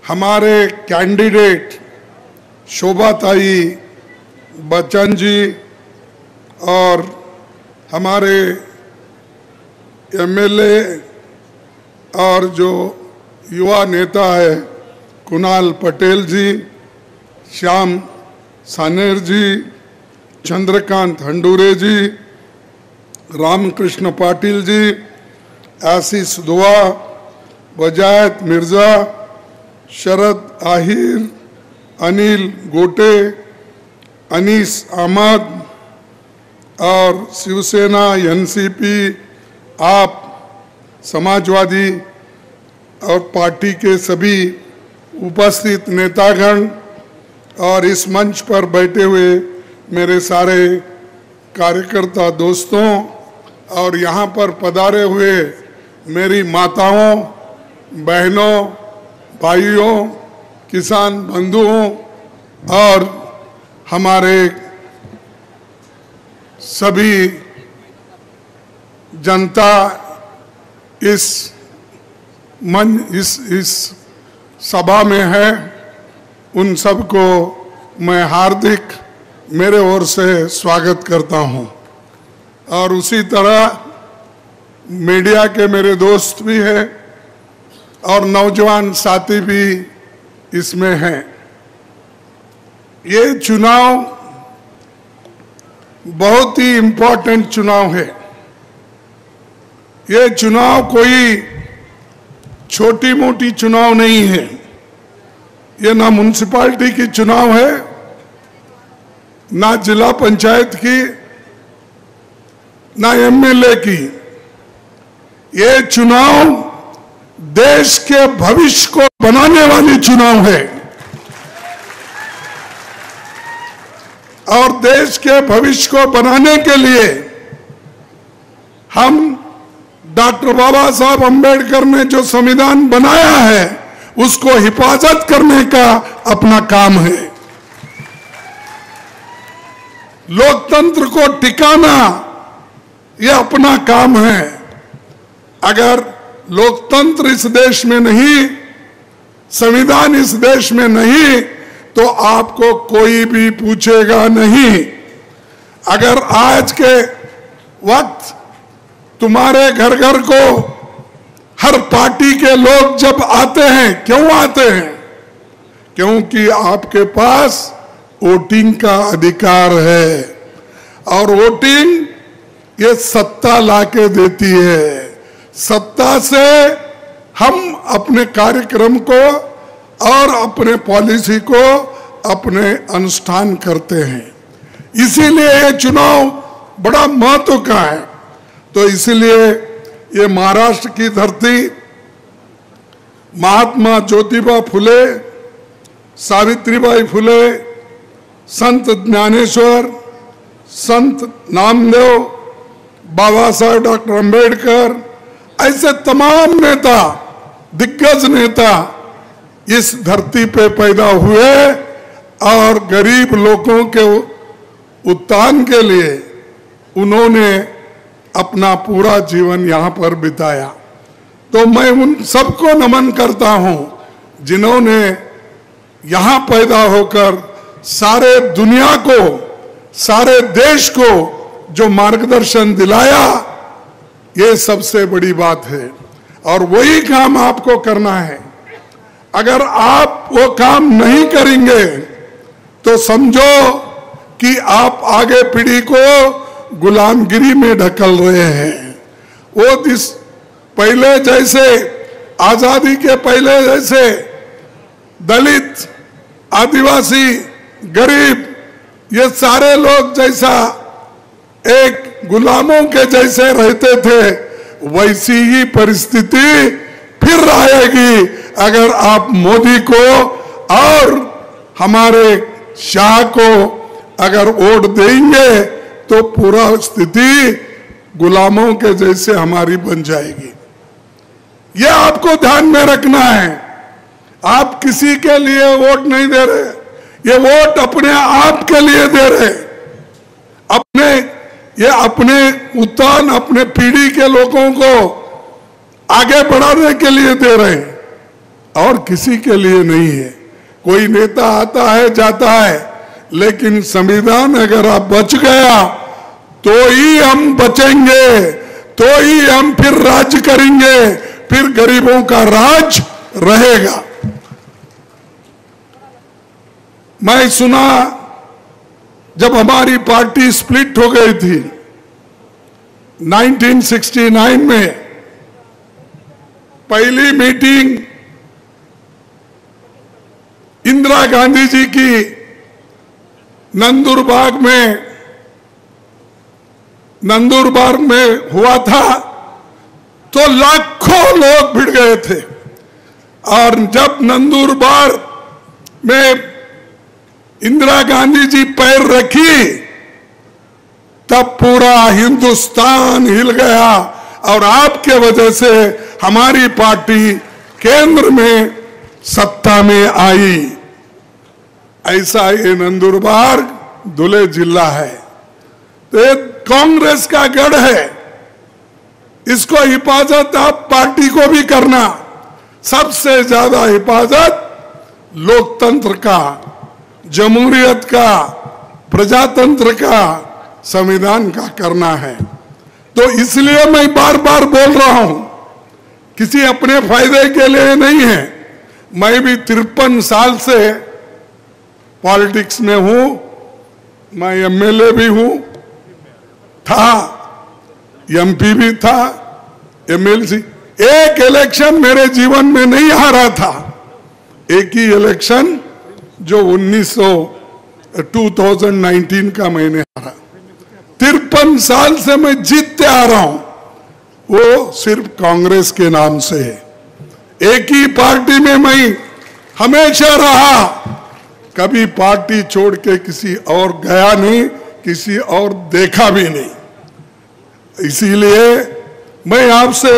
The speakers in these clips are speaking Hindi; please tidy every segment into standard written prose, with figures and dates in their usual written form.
हमारे कैंडिडेट शोभाताई बच्चन जी और हमारे एमएलए और जो युवा नेता है कुणाल पटेल जी, श्याम सानेर जी, चंद्रकांत हंडूरे जी, रामकृष्ण पाटिल जी, आशीष दुआ, वजायत मिर्जा, शरद आहिर, अनिल गोटे, अनीस अहमद और शिवसेना, एनसीपी, आप, समाजवादी और पार्टी के सभी उपस्थित नेतागण और इस मंच पर बैठे हुए मेरे सारे कार्यकर्ता दोस्तों और यहाँ पर पधारे हुए मेरी माताओं, बहनों, भाइयों, किसान बंधुओं और हमारे सभी जनता इस सभा में है, उन सबको मैं हार्दिक मेरे ओर से स्वागत करता हूं। और उसी तरह मीडिया के मेरे दोस्त भी हैं और नौजवान साथी भी इसमें हैं। ये चुनाव बहुत ही इम्पोर्टेंट चुनाव है। ये चुनाव कोई छोटी मोटी चुनाव नहीं है। ये ना म्युनिसिपैलिटी की चुनाव है, ना जिला पंचायत की, ना एमएलए की। ये चुनाव देश के भविष्य को बनाने वाली चुनाव है और देश के भविष्य को बनाने के लिए हम डॉक्टर बाबा साहब अम्बेडकर ने जो संविधान बनाया है उसको हिफाजत करने का अपना काम है। लोकतंत्र को टिकाना यह अपना काम है। अगर लोकतंत्र इस देश में नहीं, संविधान इस देश में नहीं, तो आपको कोई भी पूछेगा नहीं। अगर आज के वक्त तुम्हारे घर घर को हर पार्टी के लोग जब आते हैं, क्यों आते हैं? क्योंकि आपके पास वोटिंग का अधिकार है और वोटिंग ये सत्ता लाके देती है। सत्ता से हम अपने कार्यक्रम को और अपने पॉलिसी को अपने अनुष्ठान करते हैं। इसीलिए ये चुनाव बड़ा महत्व का है। तो इसीलिए ये महाराष्ट्र की धरती महात्मा ज्योतिबा फुले, सावित्रीबाई फुले, संत ज्ञानेश्वर, संत नामदेव, बाबा साहेब डॉक्टर अम्बेडकर, ऐसे तमाम नेता, दिग्गज नेता इस धरती पे पैदा हुए और गरीब लोगों के उत्थान के लिए उन्होंने अपना पूरा जीवन यहाँ पर बिताया। तो मैं उन सबको नमन करता हूँ जिन्होंने यहाँ पैदा होकर सारे दुनिया को, सारे देश को जो मार्गदर्शन दिलाया, ये सबसे बड़ी बात है और वही काम आपको करना है। अगर आप वो काम नहीं करेंगे तो समझो कि आप आगे पीढ़ी को गुलामगिरी में ढकल रहे हैं। वो पहले जैसे, आजादी के पहले जैसे दलित, आदिवासी, गरीब, ये सारे लोग जैसा एक गुलामों के जैसे रहते थे, वैसी ही परिस्थिति फिर आएगी अगर आप मोदी को और हमारे शाह को अगर वोट देंगे तो पूरा स्थिति गुलामों के जैसे हमारी बन जाएगी। यह आपको ध्यान में रखना है। आप किसी के लिए वोट नहीं दे रहे, ये वोट अपने आप के लिए दे रहे, अपने उत्थान, अपने पीढ़ी के लोगों को आगे बढ़ाने के लिए दे रहे हैं। और किसी के लिए नहीं है। कोई नेता आता है जाता है, लेकिन संविधान अगर आप बच गया तो ही हम बचेंगे, तो ही हम फिर राज करेंगे, फिर गरीबों का राज रहेगा। मैं सुना जब हमारी पार्टी स्प्लिट हो गई थी 1969 में, पहली मीटिंग इंदिरा गांधी जी की नंदुरबार में हुआ था, तो लाखों लोग भिड़ गए थे। और जब नंदुरबार में इंदिरा गांधी जी पैर रखी, तब पूरा हिंदुस्तान हिल गया और आपके वजह से हमारी पार्टी केंद्र में सत्ता में आई। ऐसा ये नंदुरबार धुले जिला है, तो ये कांग्रेस का गढ़ है। इसको हिफाजत आप पार्टी को भी करना। सबसे ज्यादा हिफाजत लोकतंत्र का, जमहूरियत का, प्रजातंत्र का, संविधान का करना है। तो इसलिए मैं बार बार बोल रहा हूं, किसी अपने फायदे के लिए नहीं है। मैं भी 53 साल से पॉलिटिक्स में हूं, मैं एमएलए भी हूं, था एमपी भी था, एमएलसी। एक इलेक्शन मेरे जीवन में नहीं हारा था, एक ही इलेक्शन जो 2019 का मैंने हारा। 53 साल से मैं जीतते आ रहा हूं, वो सिर्फ कांग्रेस के नाम से है। एक ही पार्टी में मैं हमेशा रहा, कभी पार्टी छोड़ के किसी और गया नहीं, किसी और देखा भी नहीं। इसीलिए मैं आपसे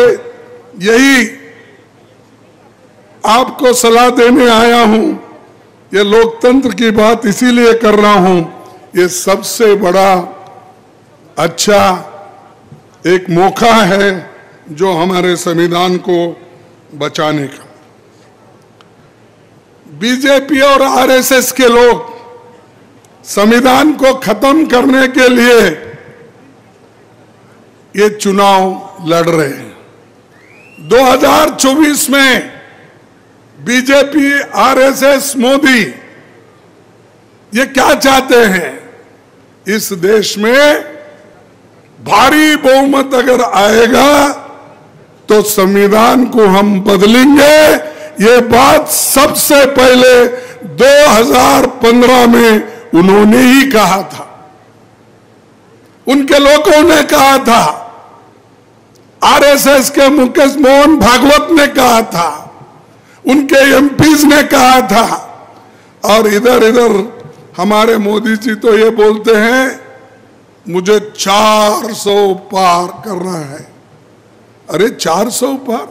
यही आपको सलाह देने आया हूं। ये लोकतंत्र की बात इसीलिए कर रहा हूं, ये सबसे बड़ा अच्छा एक मौका है जो हमारे संविधान को बचाने का। बीजेपी और आरएसएस के लोग संविधान को खत्म करने के लिए ये चुनाव लड़ रहे हैं। 2024 में बीजेपी, आरएसएस, मोदी ये क्या चाहते हैं? इस देश में भारी बहुमत अगर आएगा तो संविधान को हम बदलेंगे। ये बात सबसे पहले 2015 में उन्होंने ही कहा था, उनके लोगों ने कहा था, आरएसएस के मुकेश मोहन भागवत ने कहा था, उनके एमपीज ने कहा था। और इधर हमारे मोदी जी तो ये बोलते हैं मुझे 400 पार करना है। अरे 400 पार,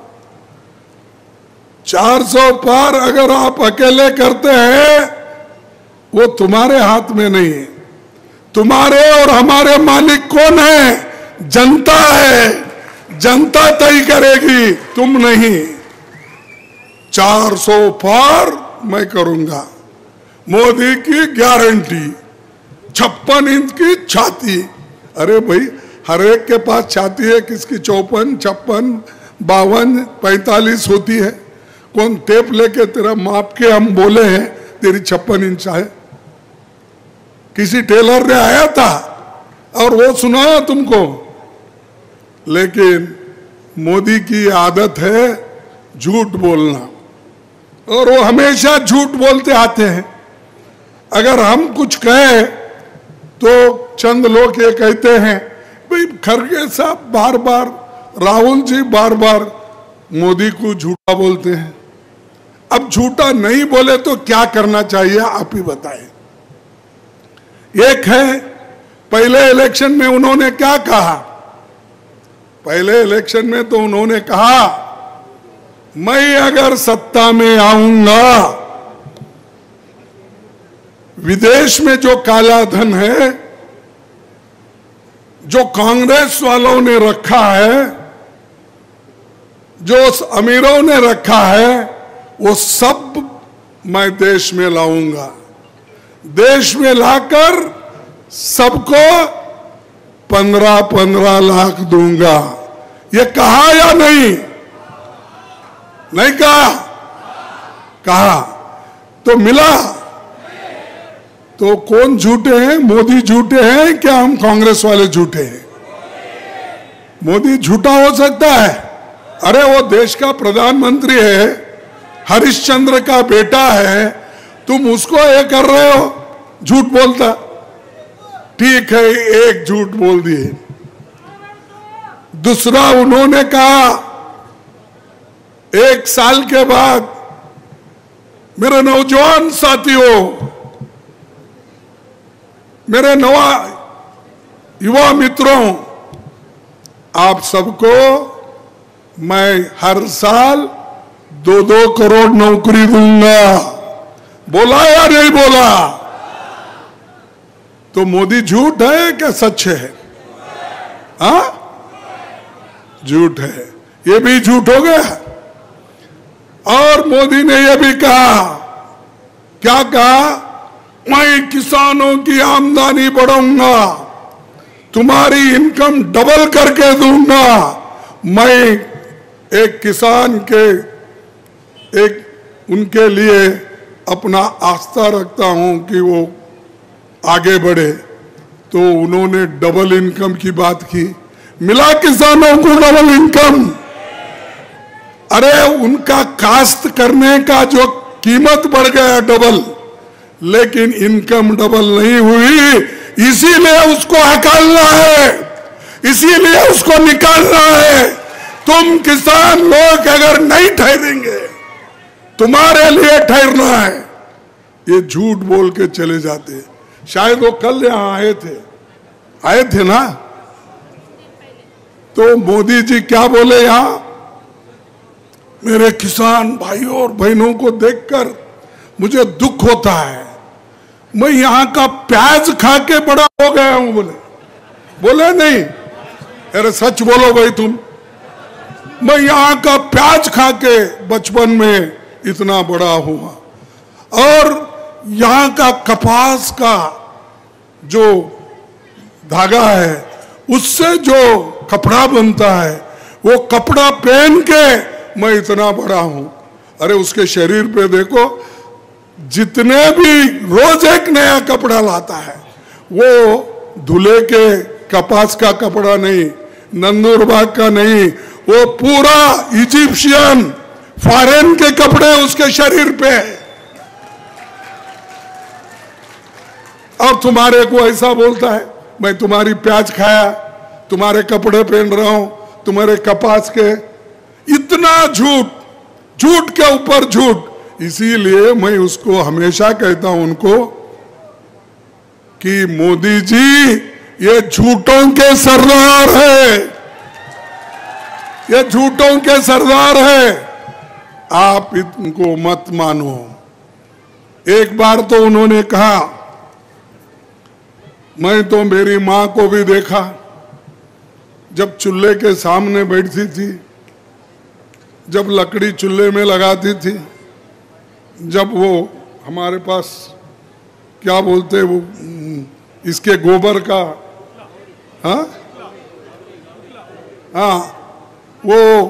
400 पार अगर आप अकेले करते हैं वो तुम्हारे हाथ में नहीं है। तुम्हारे और हमारे मालिक कौन है? जनता है। जनता तय करेगी, तुम नहीं। 400 पार मैं करूंगा, मोदी की गारंटी। 56 इंच की छाती। अरे भाई, हर एक के पास छाती है, किसकी 54, 56, 52, 45 होती है। कौन टेप लेके तेरा माप के हम बोले हैं तेरी 56 इंच है? किसी टेलर ने आया था और वो सुनाया तुमको? लेकिन मोदी की आदत है झूठ बोलना, और वो हमेशा झूठ बोलते आते हैं। अगर हम कुछ कहें तो चंद लोग ये कहते हैं भाई खड़गे साहब बार बार, राहुल जी बार बार मोदी को झूठा बोलते हैं। अब झूठा नहीं बोले तो क्या करना चाहिए आप ही बताएं। एक है, पहले इलेक्शन में उन्होंने क्या कहा? पहले इलेक्शन में तो उन्होंने कहा मैं अगर सत्ता में आऊंगा, विदेश में जो काला धन है, जो कांग्रेस वालों ने रखा है, जो अमीरों ने रखा है, वो सब मैं देश में लाऊंगा। देश में लाकर सबको 15-15 लाख दूंगा। ये कहा या नहीं? नहीं कहा? कहा तो मिला। तो कौन झूठे हैं? मोदी झूठे हैं क्या हम कांग्रेस वाले झूठे हैं? मोदी झूठा हो सकता है? अरे वो देश का प्रधानमंत्री है, हरिश्चंद्र का बेटा है, तुम उसको ये कर रहे हो, झूठ बोलता। ठीक है, एक झूठ बोल दिए। दूसरा उन्होंने कहा 1 साल के बाद, मेरे नौजवान साथियों, मेरे युवा मित्रों, आप सबको मैं हर साल 2-2 करोड़ नौकरी दूंगा। बोला या नहीं बोला? तो मोदी झूठ है क्या सच है? हाँ, झूठ है। ये भी झूठ हो गया। और मोदी ने यह भी कहा, क्या कहा? मैं किसानों की आमदनी बढ़ाऊंगा, तुम्हारी इनकम डबल करके दूंगा। मैं एक किसान के उनके लिए अपना आस्था रखता हूं कि वो आगे बढ़े। तो उन्होंने डबल इनकम की बात की। मिला किसानों को डबल इनकम? अरे उनका काश्त करने का जो कीमत बढ़ गया डबल, लेकिन इनकम डबल नहीं हुई। इसीलिए उसको हटाना है, इसीलिए उसको निकालना है। तुम किसान लोग अगर नहीं ठहरेंगे, तुम्हारे लिए ठहरना है। ये झूठ बोल के चले जाते। शायद वो कल यहां आए थे ना? तो मोदी जी क्या बोले यहां? मेरे किसान भाइयों और बहनों को देखकर मुझे दुख होता है। मैं यहां का प्याज खा के बड़ा हो गया हूं। बोले नहीं? अरे सच बोलो भाई तुम। मैं यहां का प्याज खा के बचपन में इतना बड़ा हुआ। और यहां का कपास का जो धागा है, उससे जो कपड़ा बनता है, वो कपड़ा पहन के मैं इतना बड़ा हूं। अरे उसके शरीर पे देखो, जितने भी रोज एक नया कपड़ा लाता है, वो धुले के कपास का कपड़ा नहीं, नंदुरबाग का नहीं, वो पूरा इजिप्शियन फॉरेन के कपड़े उसके शरीर पे है। और तुम्हारे को ऐसा बोलता है, मैं तुम्हारी प्याज खाया, तुम्हारे कपड़े पहन रहा हूं, तुम्हारे कपास के। इतना झूठ, झूठ के ऊपर झूठ। इसीलिए मैं उसको हमेशा कहता हूं उनको कि मोदी जी ये झूठों के सरदार है, ये झूठों के सरदार है। आप इनको मत मानो। एक बार तो उन्होंने कहा, मैं तो मेरी मां को भी देखा जब चूल्हे के सामने बैठती थी, जब लकड़ी चूल्हे में लगाती थी, जब वो हमारे पास क्या बोलते वो इसके गोबर का, हाँ वो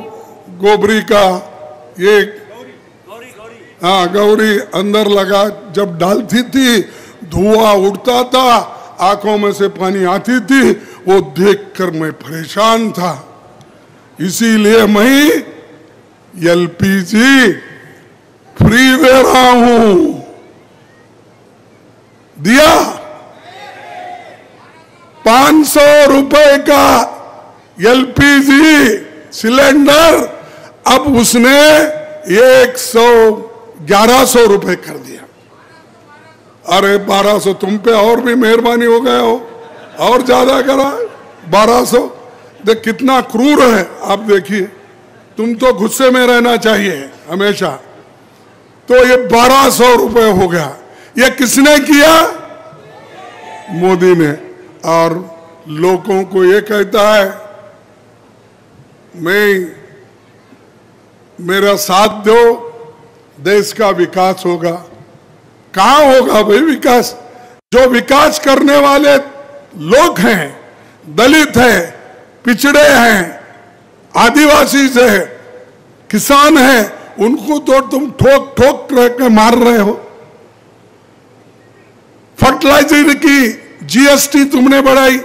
गोबरी का ये, हाँ गौरी अंदर लगा जब डालती थी, धुआं उठता था, आंखों में से पानी आती थी। वो देखकर मैं परेशान था। इसीलिए मैं एलपीजी फ्री दे रहा हूं। दिया 500 रुपए का एलपीजी सिलेंडर, अब उसने 1100 रुपए कर दिया। अरे 1200 तुम पे और भी मेहरबानी हो गए हो, और ज्यादा करा 1200। देख कितना क्रूर है। आप देखिए, तुम तो गुस्से में रहना चाहिए हमेशा। तो ये 1200 रुपए हो गया। ये किसने किया? मोदी ने। और लोगों को ये कहता है मेरा साथ दो, देश का विकास होगा। कहां होगा भाई विकास? जो विकास करने वाले लोग हैं, दलित हैं, पिछड़े हैं, आदिवासी है, किसान हैं, उनको तो तुम ठोक ठोक के मार रहे हो। फर्टिलाइजर की जीएसटी तुमने बढ़ाई,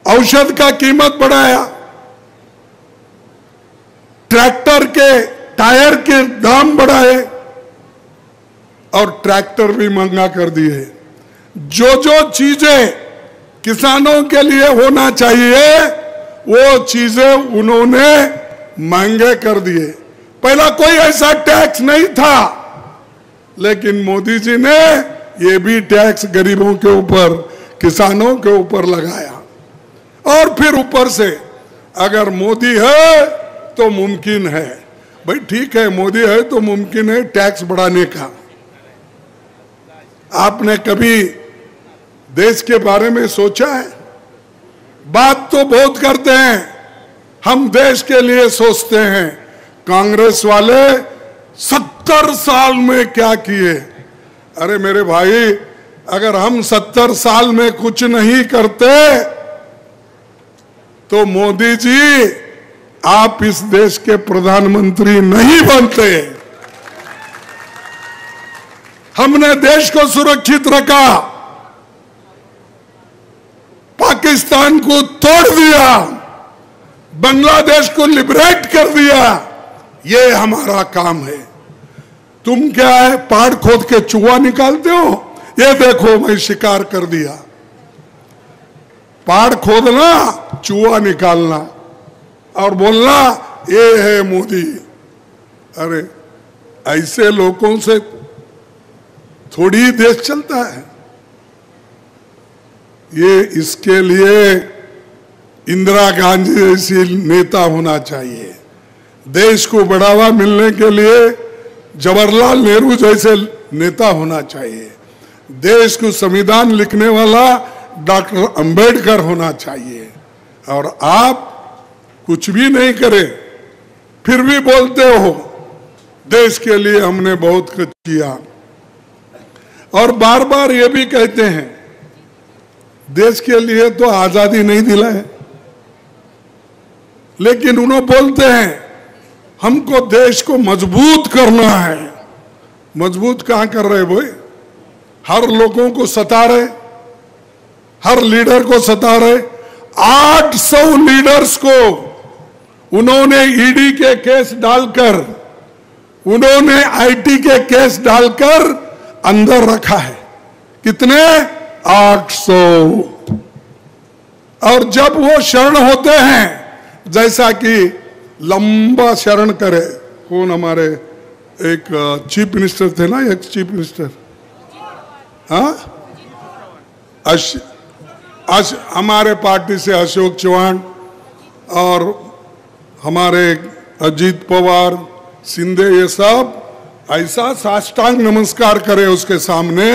औषध का कीमत बढ़ाया, ट्रैक्टर के टायर के दाम बढ़ाए और ट्रैक्टर भी महंगा कर दिए। जो जो चीजें किसानों के लिए होना चाहिए वो चीजें उन्होंने महंगे कर दिए। पहला कोई ऐसा टैक्स नहीं था, लेकिन मोदी जी ने ये भी टैक्स गरीबों के ऊपर, किसानों के ऊपर लगाया। और फिर ऊपर से अगर मोदी है तो मुमकिन है, भाई ठीक है, मोदी है तो मुमकिन है टैक्स बढ़ाने का। आपने कभी देश के बारे में सोचा है? बात तो बहुत करते हैं, हम देश के लिए सोचते हैं। कांग्रेस वाले 70 साल में क्या किए? अरे मेरे भाई, अगर हम 70 साल में कुछ नहीं करते तो मोदी जी आप इस देश के प्रधानमंत्री नहीं बनते। हमने देश को सुरक्षित रखा, पाकिस्तान को तोड़ दिया, बांग्लादेश को लिबरेट कर दिया। ये हमारा काम है। तुम क्या है, पहाड़ खोद के चूहा निकालते हो? ये देखो मैं शिकार कर दिया। पहाड़ खोदना, चूहा निकालना और बोलना ये है मोदी। अरे ऐसे लोगों से थोड़ी देश चलता है। ये इसके लिए इंदिरा गांधी जैसी नेता होना चाहिए। देश को बढ़ावा मिलने के लिए जवाहरलाल नेहरू जैसे नेता होना चाहिए। देश को संविधान लिखने वाला डॉक्टर अंबेडकर होना चाहिए। और आप कुछ भी नहीं करे, फिर भी बोलते हो देश के लिए हमने बहुत कुछ किया। और बार बार ये भी कहते हैं देश के लिए तो आजादी नहीं दिलाए, लेकिन उन्होंने बोलते हैं हमको देश को मजबूत करना है। मजबूत कहां कर रहे भाई? हर लोगों को सता रहे, हर लीडर को सता रहे। 800 लीडर्स को उन्होंने ईडी के केस डालकर, उन्होंने आईटी के केस डालकर अंदर रखा है। कितने? 800। और जब वो शरण होते हैं, जैसा कि लंबा शरण करे, कौन हमारे एक चीफ मिनिस्टर थे ना, एक चीफ मिनिस्टर, हाँ, हमारे पार्टी से अशोक चौहान और हमारे अजीत पवार, शिंदे, ये सब ऐसा साष्टांग नमस्कार करे उसके सामने,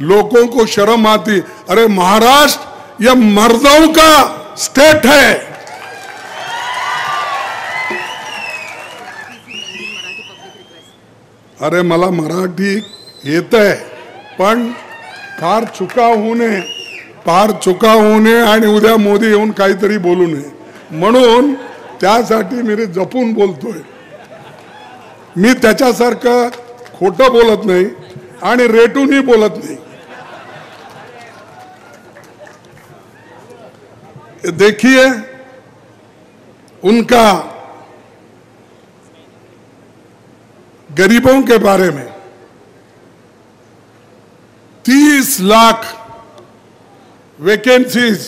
लोगों को शर्म आती। अरे महाराष्ट्र यह मर्दों का स्टेट है। अरे मला मराठी येतंय, पण फार चुका होणे आणि उद्या मोदी येऊन काहीतरी बोलू नये म्हणून त्यासाठी मी जपून बोलतोय। मी त्याच्यासारखं खोटं बोलत नाही आणि रेटूनही बोलत नाही। देखिए उनका गरीबों के बारे में 30 लाख वैकेंसीज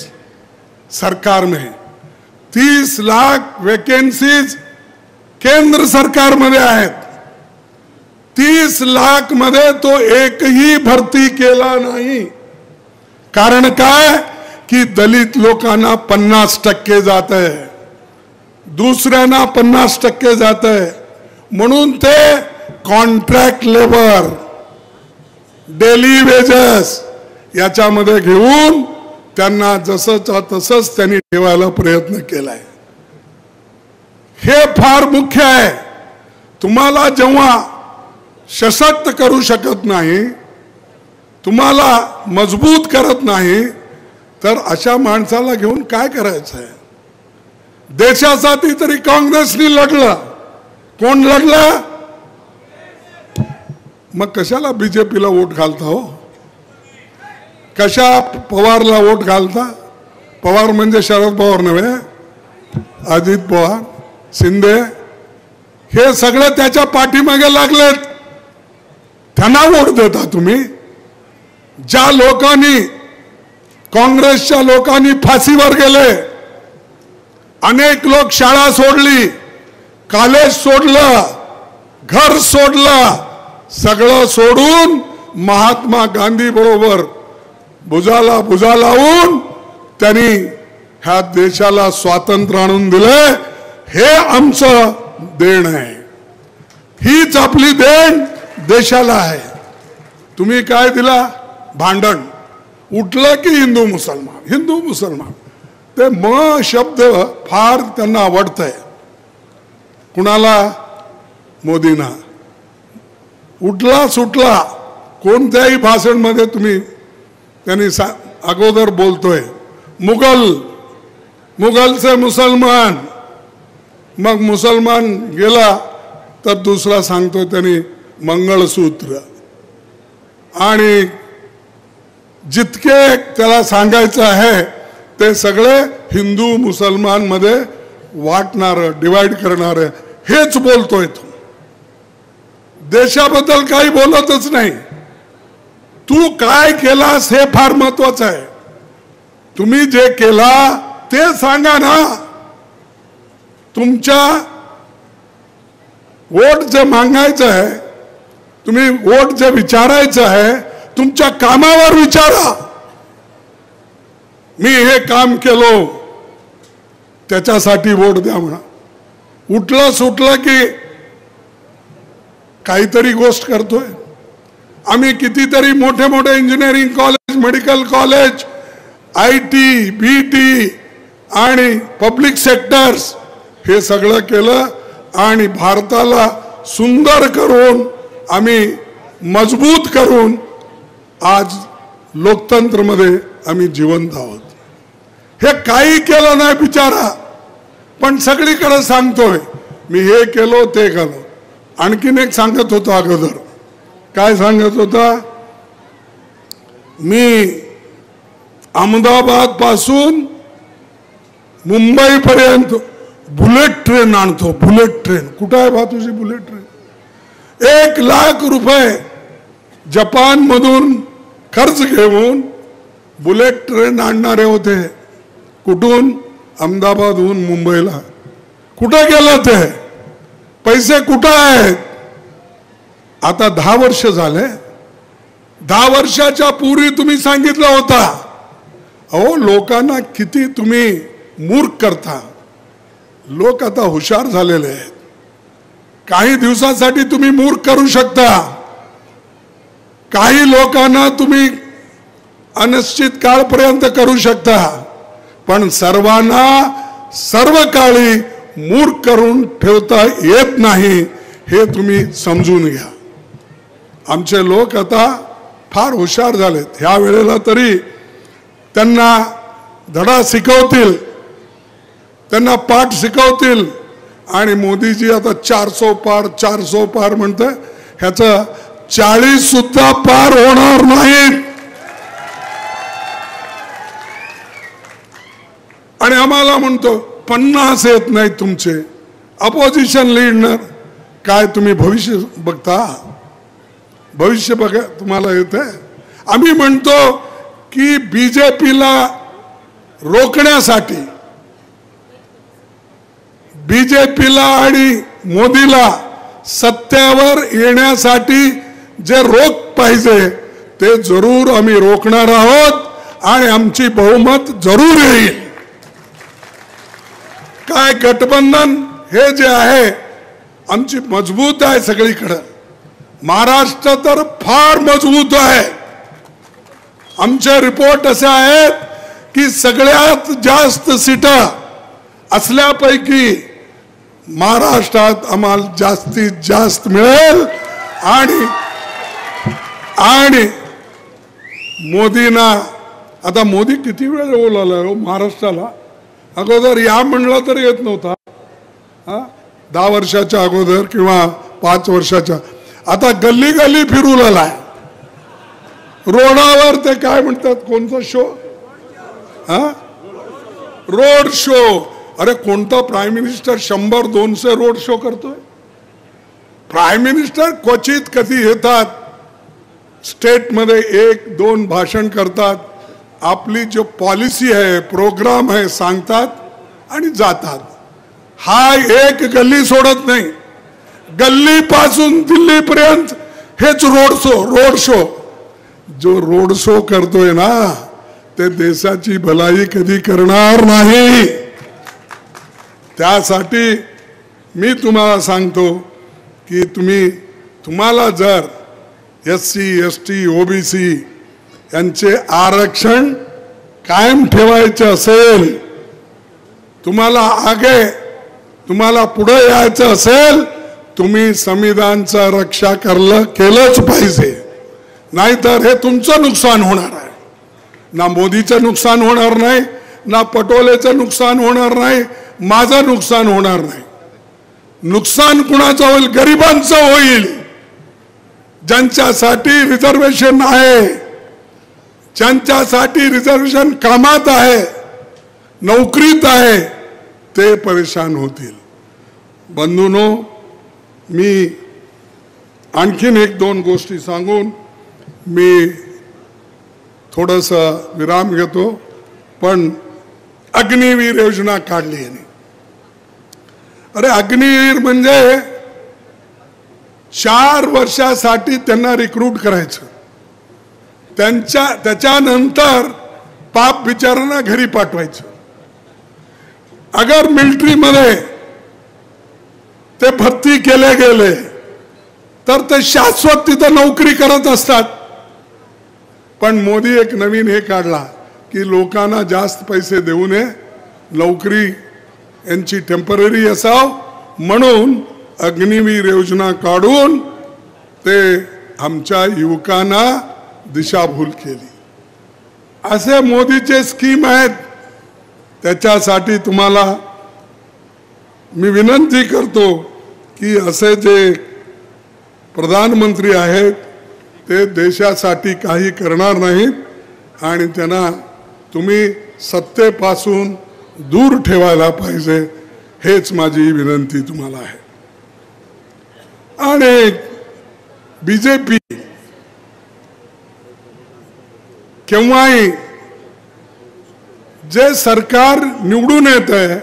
सरकार में है। 30 लाख वैकेंसीज केंद्र सरकार मध्ये आहेत। 30 लाख मध्ये तो एकही भरती केला नाही। कारण काय की दलित लोकांना 50% जात आहे, दुसऱ्यांना 50% जात आहे, म्हणून ते कॉन्ट्रॅक्ट लेबर, डेली वेजेस याच्यामध्ये घेऊन त्यांना जसंच्या तसंच त्यांनी ठेवायला प्रयत्न केलाय। हे फार मुख्य आहे। तुम्हाला जेव्हा सशक्त करू शकत नाही, तुम्हाला मजबूत करत नाही, तर अशा माणसाला घेऊन काय करायचं आहे? देशासाठी तरी काँग्रेसनी लढलं. कोण लढलं? मग कशाला बीजेपीला वोट घालता हो? कशा पवारला वोट घालता? पवार म्हणजे शरद पवार नव्हे, अजित पवार, शिंदे, हे सगळे त्याच्या पाठीमागे लागलेत. त्यांना वोट देता तुम्ही? ज्या लोकांनी, काँग्रेसच्या लोकांनी फाशीवर गेले, अनेक लोक शाळा सोडली, कॉलेज सोडलं, घर सोडलं, सगळं सोडून महात्मा गांधी बरोबर भुजाला भुजा लावून त्यांनी ह्या देशाला स्वातंत्र्य आणून दिले. हे आमचं देण आहे. हीच आपली देण देशाला आहे. तुम्ही काय दिला? भांडण. उठलं की हिंदू मुसलमान, हिंदू मुसलमान. ते म शब्द फार त्यांना आवडतंय. कुणाला? मोदींना. उठला सुटला कोणत्याही भाषण मध्ये तुम्ही त्यांनी अगोदर बोलतोय मुघलचे मुसलमान, मग मुसलमान गेला तर दुसरा सांगतोय त्यांनी मंगळसूत्र. आणि जितके त्याला सांगायचं आहे ते सगळे हिंदू मुसलमान मध्ये वाटणार, डिवाइड करणार, हेच बोलतोय तो. देशाबद्दल काही बोलतच नाही. तू काय केलास हे फार महत्वाचं आहे. तुम्ही जे केला ते सांगा ना. तुमच्या वोट जे मागायचं आहे, तुम्ही वोट जे विचारायचं आहे, तुमच्या कामावर विचारा. मी हे काम केलो त्याच्यासाठी वोट द्या म्हणा. उठलं सुटलं की काहीतरी गोष्ट करतोय. आम्ही कितीतरी मोठे मोठे engineering college, medical college, IT, BT आणि पब्लिक सेक्टर्स हे सगळं केलं आणि भारताला सुंदर करून, आम्ही मजबूत करून आज लोकतंत्रमध्ये आम्ही जिवंत आहोत. हे काही केलं नाही बिचारा, पण सगळीकडे सांगतोय मी हे केलो ते केलो. आणखीन एक सांगत होतो अगोदर. काय सांगत होता? मी अहमदाबाद पासून मुंबई पर्यंत बुलेट ट्रेन आणतो. बुलेट ट्रेन कुठं आहे बा तुझी बुलेट ट्रेन? 1 लाख रुपये जपान मधून खर्च घेऊन बुलेट ट्रेन आणणारे होते. कुठून? अहमदाबादहून मुंबईला. कुठं गेलं ते पैसे? कुठं आहेत? आता 10 वर्ष झाले. 10 वर्षाच्या पूर्वी तुम्ही सांगितलं होता. अहो, लोकांना किती तुम्ही मूर्ख करता. लोक आता हुशार झालेले आहेत. काही दिवसासाठी तुम्ही मूर्ख करू शकता. काही लोकांना तुम्ही अनिश्चित काळपर्यंत करू शकता, पण सर्वांना सर्व काळी मूर्ख करून ठेवता येत नाही, हे तुम्ही समजून घ्या. आमचे लोक आता फार हुशार झालेत. ह्या वेळेला तरी त्यांना धडा शिकवतील, त्यांना पाठ शिकवतील. आणि मोदीजी आता 400 पार 400 पार म्हणते. ह्याचं 40 सुद्धा पार होणार नाहीत. आणि आम्हाला म्हणतो 50 येत नाही तुमचे, अपोजिशन लीडर. काय तुम्ही भविष्य बघता? भविष्य बघा तुम्हाला येत आहे. आम्ही म्हणतो की बीजेपीला रोखण्यासाठी, बीजेपीला आणि मोदीला सत्तेवर येण्यासाठी जे रोख पाहिजे ते जरूर आम्ही रोखणार आहोत आणि आमची बहुमत जरूर येईल. काय गठबंधन हे जे आहे आमची मजबूत आहे सगळीकडे. महाराष्ट्र तर फार मजबूत आहे. आमचे रिपोर्ट असे आहेत की सगळ्यात जास्त सीटा असल्यापैकी महाराष्ट्रात आम्हाला जास्तीत जास्त मिळेल आणि मोदींना आता मोदी किती वेळ बोलायला हो महाराष्ट्राला अगोदर या म्हणलं तर येत नव्हता 10 वर्षाच्या अगोदर किंवा 5 वर्षाच्या आता गल्ली गल्ली फिरू लागलाय रोडावर ते काय म्हणतात कोणता शो रोड शो अरे कोणता प्राईम मिनिस्टर 100-200 रोड शो करतोय प्राईम मिनिस्टर क्वचित कधी येतात स्टेटमध्ये 1-2 भाषण करतात आपली जो पॉलिसी आहे प्रोग्राम आहे सांगतात आणि जातात हा एक गल्ली सोडत नाही गल्ली पासून दिल्लीपर्यंत हेच रोड शो जो रोड शो करतोय ना ते देशाची भलाई कधी करणार नाही त्यासाठी मी तुम्हाला सांगतो की तुम्हाला जर SC ST OBC यांचे आरक्षण कायम ठेवायचे असेल तुम्हाला पुढे यायचं असेल तुम्ही संविधानाचा रक्षा केलंच पाहिजे नाहीतर हे तुमचं नुकसान होणार आहे ना मोदीचं नुकसान होणार नाही ना पटोलेचं नुकसान होणार नाही माझं नुकसान होणार नाही नुकसान कुणाचं होईल गरिबांचं होईल ज्यांच्यासाठी रिझर्वेशन आहे ज्यांच्यासाठी रिझर्वेशन कामात आहे नोकरीत आहे ते परेशान होतील बंधूंनो मी आणखीन 1-2 गोष्टी सांगून मी थोडंसं विराम घेतो पण अग्निवीर योजना काढली आहे अरे अग्निवीर म्हणजे 4 वर्षासाठी त्यांना रिक्रूट करायचं त्याच्यानंतर पाप बिचारांना घरी पाठवायचं अगर मिलिटरीमध्ये ते भरती केले गेले तर ते शाश्वत तिथं नोकरी करत असतात पण मोदी एक नवीन हे काढला की लोकांना जास्त पैसे देऊ नये नोकरी यांची टेम्पररी असाव म्हणून अग्निवीर योजना काढून ते आमच्या युवकांना दिशाभूल केली असे मोदीचे स्कीम आहेत त्याच्यासाठी तुम्हाला मी विनंती करतो की असे जे प्रधानमंत्री आहेत ते देशासाठी काही करणार नाहीत आणि त्यांना तुम्ही सत्तेपासून दूर ठेवायला पाहिजे हेच माझी विनंती तुम्हाला आहे आणि बीजेपी केव्हाही जे सरकार निवडून येतं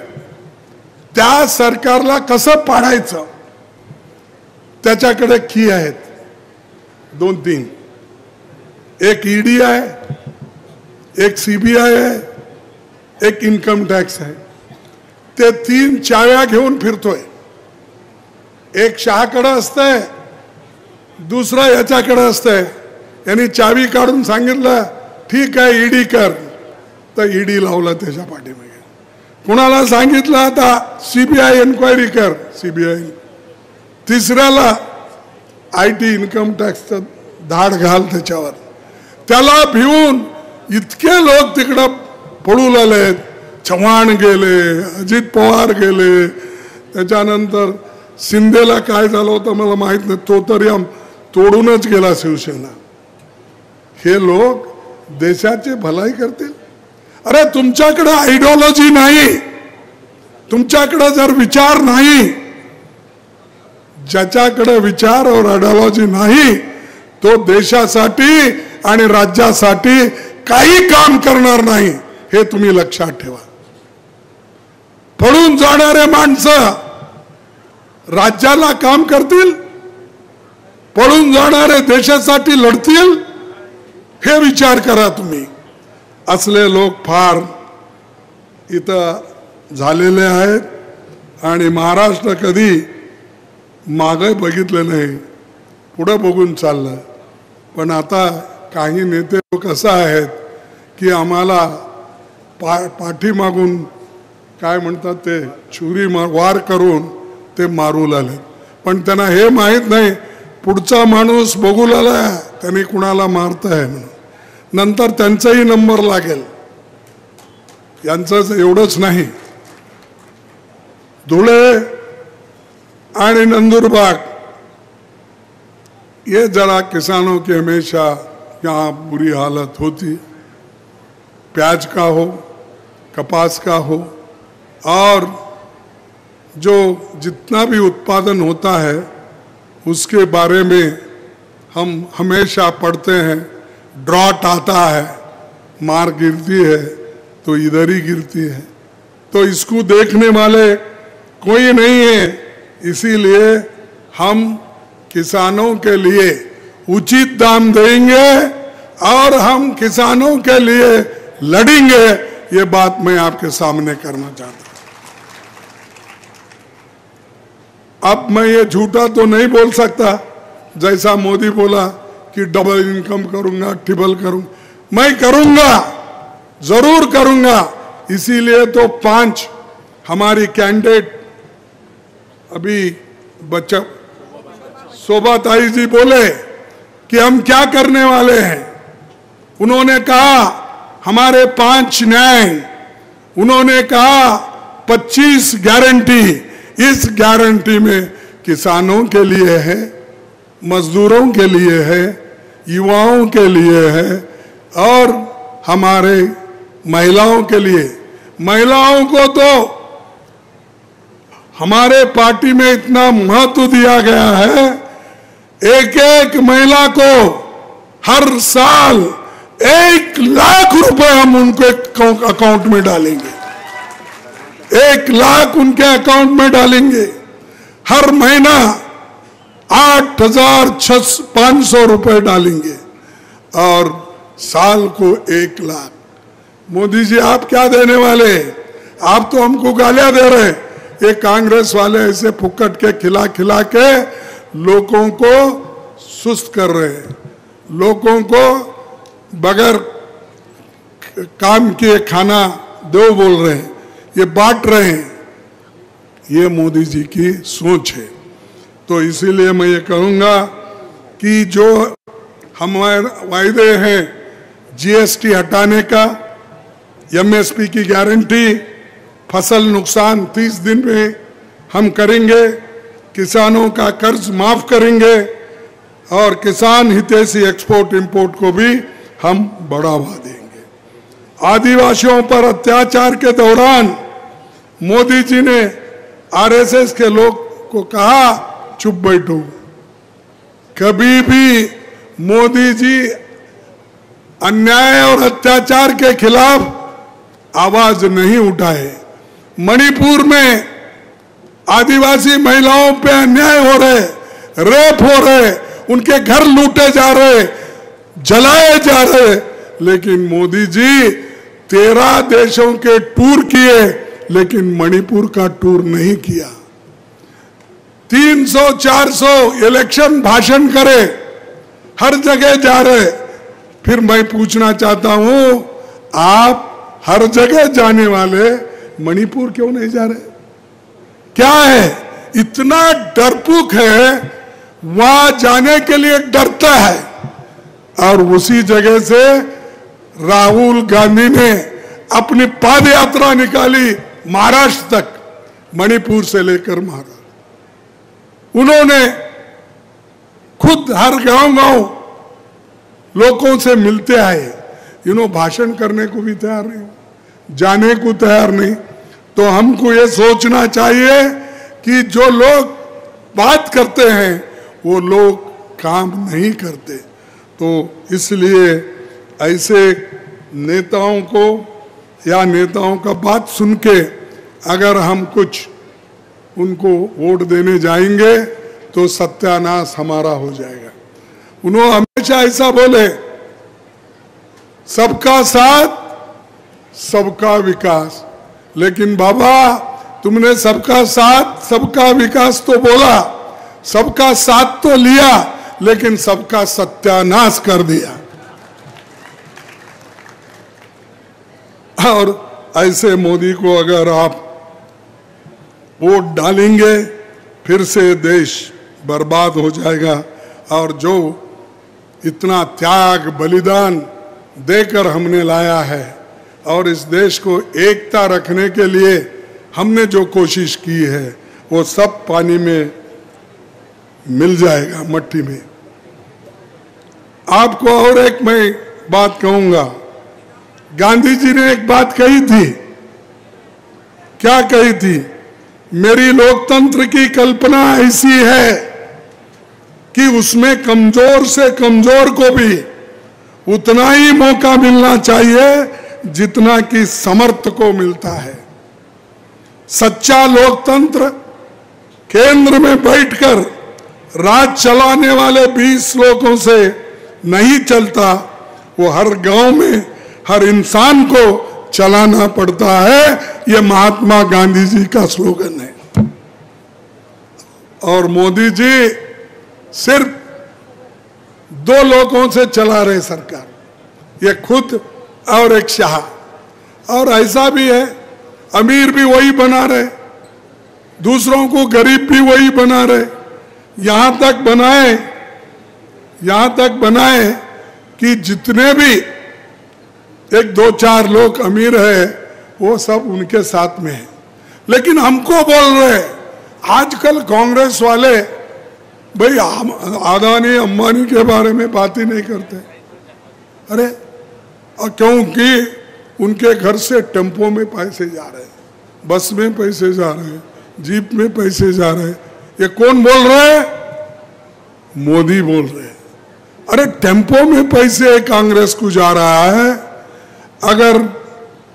त्या सरकारला कसं पाडायचं त्याच्याकडे की आहेत 2-3 एक ईडी आहे एक CBI आहे एक इन्कम टॅक्स आहे ते 3 चाव्या घेऊन फिरतोय एक शहाकडे असतंय दुसरा याच्याकडे असतंय यांनी चावी काढून सांगितलं ठीक आहे ईडी कर तर ईडी लावला त्याच्या पाठीमागे कुणाला सांगितलं आता CBI एन्क्वायरी कर CBI तिसऱ्याला IT इन्कम टॅक्सचं धाड घाल त्याच्यावर त्याला भिवून इतके लोक तिकडं पळू लागले चव्हाण गेले अजित पवार गेले त्याच्यानंतर शिंदेला काय झालं होतं मला माहित नाही तो तरी तोडूनच गेला शिवसेना हे लोक देशाची भलाई करतील अरे तुमच्याकडे आयडियोलॉजी नाही तुमच्याकडे जर विचार नाही ज्याच्याकडे विचार और आयडियोलॉजी नाही तो देशासाठी आणि राज्यासाठी काही काम करणार नाही हे तुम्ही लक्षात ठेवा पळून जाणारे माणसं राज्याला काम करतील पळून जाणारे देशासाठी लढतील हे विचार करा तुम्ही असले लोक फार इथं झालेले आहेत आणि महाराष्ट्र कधी मागे बघितलं नाही पुढे बघून चाललं पण आता काही नेते लोक असं आहेत की आम्हाला पाठीमागून काय म्हणतात ते छुरी वार करून ते मारू लागले. पण त्यांना हे माहीत नाही पुढचा माणूस बघू लागला त्यांनी कुणाला मारताय म्हणून. नंतर त्यांचाही नंबर लागेल. यांचं एवढंच नाही, धुळे आणि नंदुरबार ये जरा किसानों की हमेशा यहाँ बुरी हालत होती. प्याज का हो, कपास का हो, और जो जितना भी उत्पादन होता है उसके बारे में हम हमेशा पढ़ते हैं. ड्रॉट आता है, मार गिरती है तो इधर ही गिरती है. तो इसको देखने वाले कोई नहीं है. इसीलिए हम किसानों के लिए उचित दाम देंगे और हम किसानों के लिए लड़ेंगे. ये बात मैं आपके सामने करना चाहता हूं. अब मैं ये झूठा तो नहीं बोल सकता जैसा मोदी बोला कि डबल इनकम करूंगा, ट्रिपल करूंगा. मैं करूंगा, जरूर करूंगा. इसीलिए तो 5 हमारी कैंडिडेट अभी बच्चा शोभा ताई जी बोले कि हम क्या करने वाले हैं. उन्होंने कहा हमारे 5 न्याय, उन्होंने कहा 25 गारंटी. इस गारंटी में किसानों के लिए है, मजदूरों के लिए है, युवाओं के लिए है और हमारे महिलाओं के लिए. महिलाओं को तो हमारे पार्टी में इतना महत्व दिया गया है. एक एक महिला को हर साल 1 लाख रुपए हम उनके अकाउंट में डालेंगे. 1 लाख उनके अकाउंट में डालेंगे. हर महीना 8,500 रुपए डालेंगे और साल को 1 लाख. मोदी जी आप क्या देने वाले? आप तो हमको गालियां दे रहे. ये कांग्रेस वाले ऐसे फुक्कट के खिला खिला के लोगों को सुस्त कर रहे हैं. लोगों को बगैर काम किए खाना दो बोल रहे हैं, ये बांट रहे हैं. ये मोदी जी की सोच है. तो इसीलिए मैं ये कहूँगा कि जो हमारे वायदे हैं जीएसटी हटाने का, एमएसपी की गारंटी, फसल नुकसान 30 दिन में हम करेंगे, किसानों का कर्ज माफ करेंगे और किसान हितैषी एक्सपोर्ट इंपोर्ट को भी हम बढ़ावा देंगे. आदिवासियों पर अत्याचार के दौरान मोदी जी ने आरएसएस के लोग को कहा चुप बैठो. कभी भी मोदी जी अन्याय और अत्याचार के खिलाफ आवाज नहीं उठाए. मणिपुर में आदिवासी महिलाओं पे अन्याय हो रहे, रेप हो रहे, उनके घर लूटे जा रहे, जलाए जा रहे, लेकिन मोदी जी 13 देशों के टूर किए लेकिन मणिपुर का टूर नहीं किया. 300-400 इलेक्शन भाषण करे, हर जगह जा रहे. फिर मैं पूछना चाहता हूं आप हर जगह जाने वाले मणिपुर क्यों नहीं जा रहे? क्या है? इतना डरपोक है, वहां जाने के लिए डरता है. और उसी जगह से राहुल गांधी ने अपनी पद यात्रा निकाली महाराष्ट्र तक, मणिपुर से लेकर महाराष्ट्र. उन्होंने खुद हर गांव-गांव लोगों से मिलते आए. भाषण करने को भी तैयार नहीं, जाने को तैयार नहीं. तो हमको ये सोचना चाहिए कि जो लोग बात करते हैं वो लोग काम नहीं करते. तो इसलिए ऐसे नेताओं को या नेताओं का बात सुन के अगर हम कुछ उनको वोट देने जाएंगे तो सत्यानाश हमारा हो जाएगा. उन्होंने हमेशा ऐसा बोले सबका साथ सबका विकास. लेकिन बाबा तुमने सबका साथ सबका विकास तो बोला, सबका साथ तो लिया, लेकिन सबका सत्यानाश कर दिया. और ऐसे मोदी को अगर आप वोट डालेंगे फिर से देश बर्बाद हो जाएगा। और जो इतना त्याग बलिदान देकर हमने लाया है और इस देश को एकता रखने के लिए हमने जो कोशिश की है वो सब पानी में मिल जाएगा, मट्टी में। आपको और एक मैं बात कहूंगा, गांधी जी ने एक बात कही थी। क्या कही थी? मेरी लोकतंत्र की कल्पना ऐसी है कि उसमें कमजोर से कमजोर को भी उतना ही मौका मिलना चाहिए जितना कि समर्थ को मिलता है। सच्चा लोकतंत्र केंद्र में बैठकर राज चलाने वाले 20 लोगों से नहीं चलता, वो हर गांव में हर इंसान को चलाना पड़ता है। ये महात्मा गांधी जी का स्लोगन है। और मोदी जी सिर्फ 2 लोगों से चला रहे सरकार, ये खुद और एक शाह। और ऐसा भी है, अमीर भी वही बना रहे, दूसरों को गरीब भी वही बना रहे। यहां तक बनाए कि जितने भी 1-2-4 लोग अमीर है वो सब उनके साथ में है। लेकिन हमको बोल रहे आजकल कांग्रेस वाले, भाई अदानी अंबानी के बारे में बात ही नहीं करते। अरे क्योंकि उनके घर से टेम्पो में पैसे जा रहे हैं, बस में पैसे जा रहे हैं, जीप में पैसे जा रहे हैं। ये कौन बोल रहे हैं? मोदी बोल रहे हैं। अरे टेम्पो में पैसे कांग्रेस को जा रहा है, अगर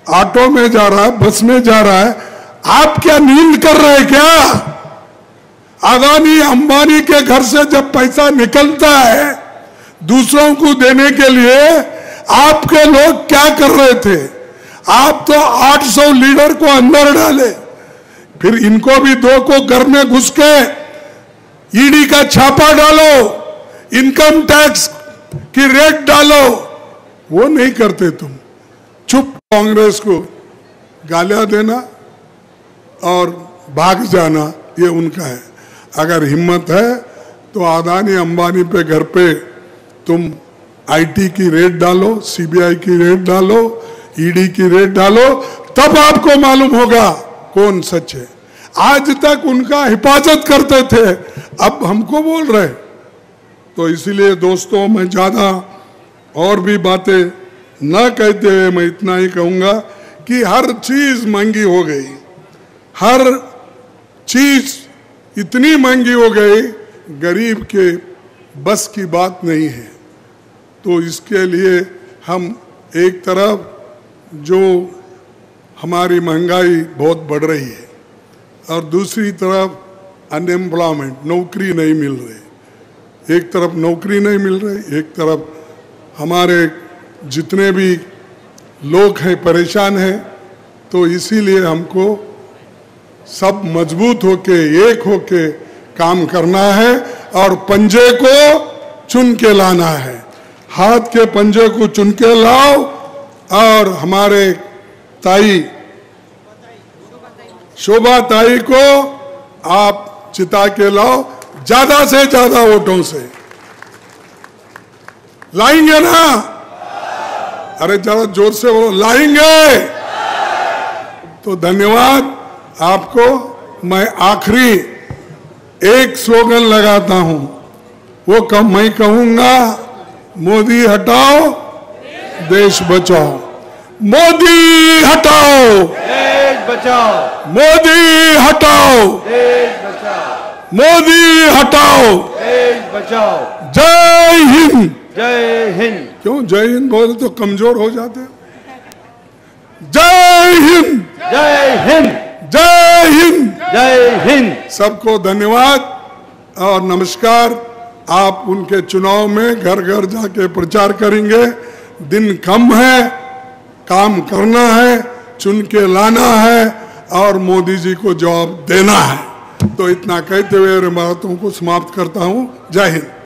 ऑटो में जा रहा है, बस में जा रहा है, आप क्या नींद कर रहे हैं क्या? अदानी अंबानी के घर से जब पैसा निकलता है दूसरों को देने के लिए, आपके लोग क्या कर रहे थे? आप तो 800 लीडर को अंदर डाले, फिर इनको भी 2 को घर में घुस के ईडी का छापा डालो, इनकम टैक्स की रेट डालो। वो नहीं करते तुम, चुप कांग्रेस को गालियां देना और भाग जाना, ये उनका है। अगर हिम्मत है तो अदानी अंबानी पे घर पे तुम आईटी की रेट डालो, सीबीआई की रेट डालो, ईडी की रेट डालो, तब आपको मालूम होगा कौन सच है। आज तक उनका हिफाजत करते थे, अब हमको बोल रहे। तो इसीलिए दोस्तों, मैं ज्यादा और भी बातें न कहते हुए मैं इतना ही कहूंगा कि हर चीज महंगी हो गई, हर चीज इतनी महंगी हो गई, गरीब के बस की बात नहीं है। तो इसके लिए हम एक तरफ जो हमारी महंगाई बहुत बढ़ रही है और दूसरी तरफ अनएम्प्लॉयमेंट, नौकरी नहीं मिल रही। एक तरफ नौकरी नहीं मिल रही, एक तरफ हमारे जितने भी लोग हैं परेशान हैं। तो इसीलिए हमको सब मजबूत होके, एक होके काम करना है और पंजे को चुन के लाना है। हाथ के पंजे को चुन के लाओ और हमारे ताई शोभा ताई को आप चिता के लाओ, ज्यादा से ज्यादा वोटों से लाएंगे ना? अरे जरा जोर से बोलो, लाएंगे। तो धन्यवाद आपको। मैं आखिरी एक स्लोगन लगाता हूं, वो मैं कहूंगा, मोदी हटाओ देश बचाओ, मोदी हटाओ देश बचाओ, मोदी हटाओ देश बचाओ, मोदी हटाओ देश बचाओ। जय हिंद। जय हिंद। क्यों जय हिंद बोले तो कमजोर हो जाते? जय हिंद, जय हिंद, जय हिंद, जय हिंद। सबको धन्यवाद और नमस्कार। आप उनके चुनाव में घर घर जाके प्रचार करेंगे। दिन कम है, काम करना है, चुन के लाना है और मोदी जी को जवाब देना है। तो इतना कहते हुए बातों को समाप्त करता हूं। जय हिंद।